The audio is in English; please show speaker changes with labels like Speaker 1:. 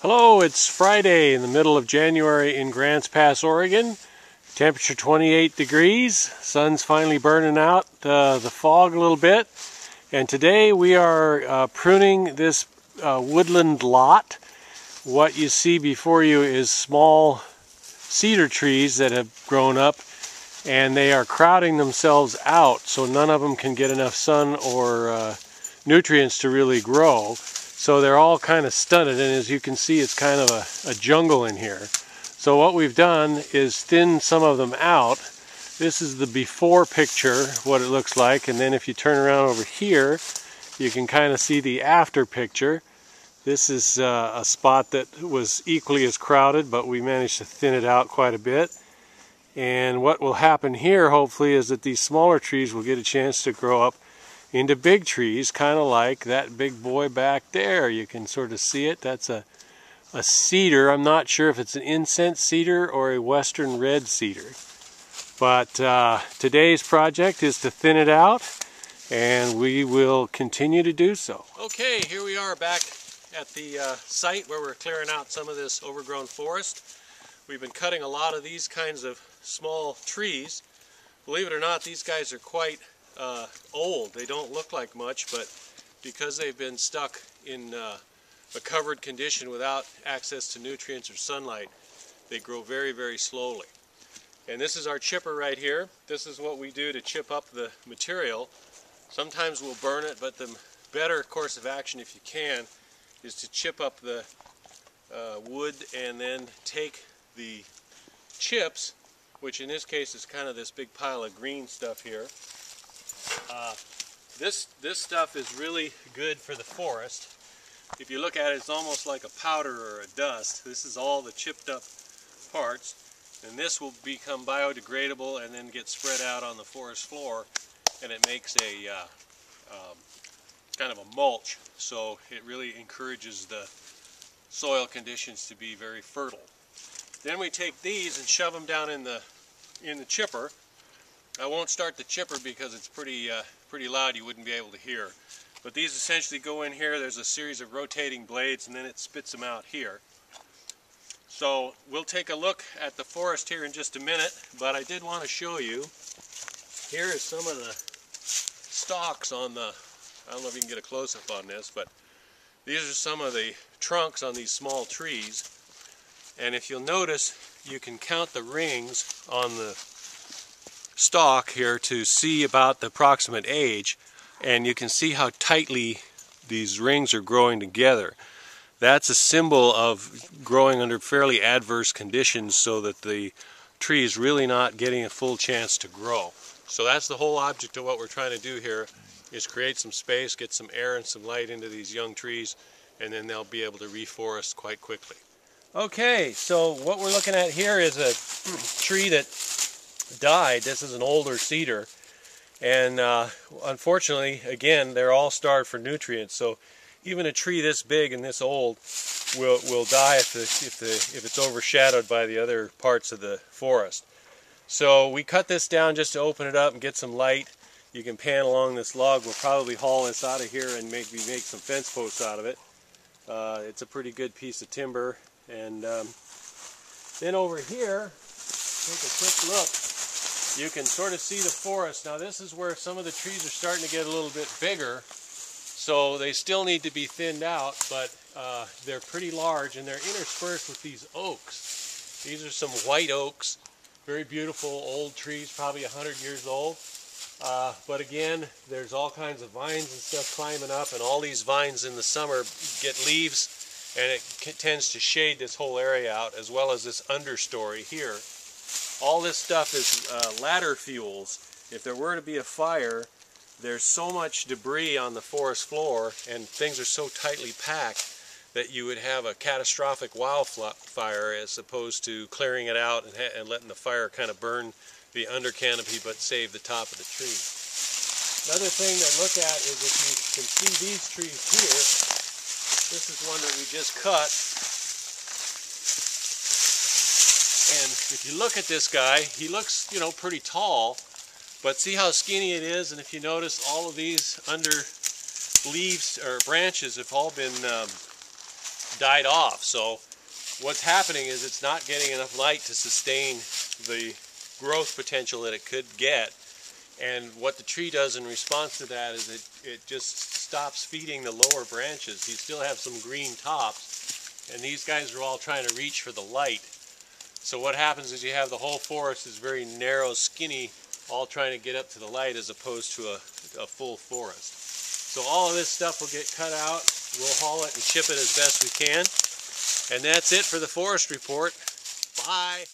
Speaker 1: Hello, it's Friday in the middle of January in Grants Pass, Oregon. Temperature 28 degrees. Sun's finally burning out the fog a little bit. And today we are pruning this woodland lot. What you see before you is small cedar trees that have grown up, and they are crowding themselves out, so none of them can get enough sun or nutrients to really grow. So they're all kind of stunted, and as you can see, it's kind of a jungle in here. So what we've done is thin some of them out. This is the before picture, what it looks like, and then if you turn around over here, you can kind of see the after picture. This is a spot that was equally as crowded, but we managed to thin it out quite a bit. And what will happen here, hopefully, is that these smaller trees will get a chance to grow up into big trees, kind of like that big boy back there. You can sort of see it. That's a cedar. I'm not sure if it's an incense cedar or a western red cedar. But today's project is to thin it out, and we will continue to do so. Okay, here we are back at the site where we're clearing out some of this overgrown forest. We've been cutting a lot of these kinds of small trees. Believe it or not, these guys are quite old. They don't look like much, but because they've been stuck in a covered condition without access to nutrients or sunlight, they grow very, very slowly. And this is our chipper right here. This is what we do to chip up the material. Sometimes we'll burn it, but the better course of action, if you can, is to chip up the wood and then take the chips, which in this case is kind of this big pile of green stuff here. This stuff is really good for the forest. If you look at it, it's almost like a powder or a dust. This is all the chipped up parts, and this will become biodegradable and then get spread out on the forest floor, and it makes a kind of a mulch, so it really encourages the soil conditions to be very fertile. Then we take these and shove them down in the chipper. I won't start the chipper because it's pretty loud, you wouldn't be able to hear. But these essentially go in here. There's a series of rotating blades, and then it spits them out here. So we'll take a look at the forest here in just a minute, but I did want to show you. Here is some of the stalks on the, I don't know if you can get a close-up on this, but these are some of the trunks on these small trees. And if you'll notice, you can count the rings on the stalk here to see about the approximate age, and you can see how tightly these rings are growing together. That's a symbol of growing under fairly adverse conditions, so that the tree is really not getting a full chance to grow. So that's the whole object of what we're trying to do here, is create some space, get some air and some light into these young trees, and then they'll be able to reforest quite quickly. Okay, so what we're looking at here is a tree that died. This is an older cedar, and unfortunately, again, they're all starved for nutrients. So even a tree this big and this old will die if it's overshadowed by the other parts of the forest. So we cut this down just to open it up and get some light. You can pan along this log. We'll probably haul this out of here and maybe make some fence posts out of it. It's a pretty good piece of timber. And then over here, take a quick look. You can sort of see the forest. Now this is where some of the trees are starting to get a little bit bigger, so they still need to be thinned out, but they're pretty large, and they're interspersed with these oaks. These are some white oaks, very beautiful old trees, probably 100 years old. But again, there's all kinds of vines and stuff climbing up, and all these vines in the summer get leaves, and it tends to shade this whole area out, as well as this understory here. All this stuff is ladder fuels. If there were to be a fire, there's so much debris on the forest floor, and things are so tightly packed, that you would have a catastrophic wildfire as opposed to clearing it out and letting the fire kind of burn the under canopy but save the top of the tree. Another thing to look at is, if you can see these trees here, this is one that we just cut. And if you look at this guy, he looks, you know, pretty tall, but see how skinny it is? And if you notice, all of these under leaves or branches have all been died off. So what's happening is it's not getting enough light to sustain the growth potential that it could get. And what the tree does in response to that is it just stops feeding the lower branches. You still have some green tops, and these guys are all trying to reach for the light. So what happens is you have the whole forest is very narrow, skinny, all trying to get up to the light as opposed to a full forest. So all of this stuff will get cut out. We'll haul it and ship it as best we can. And that's it for the forest report. Bye.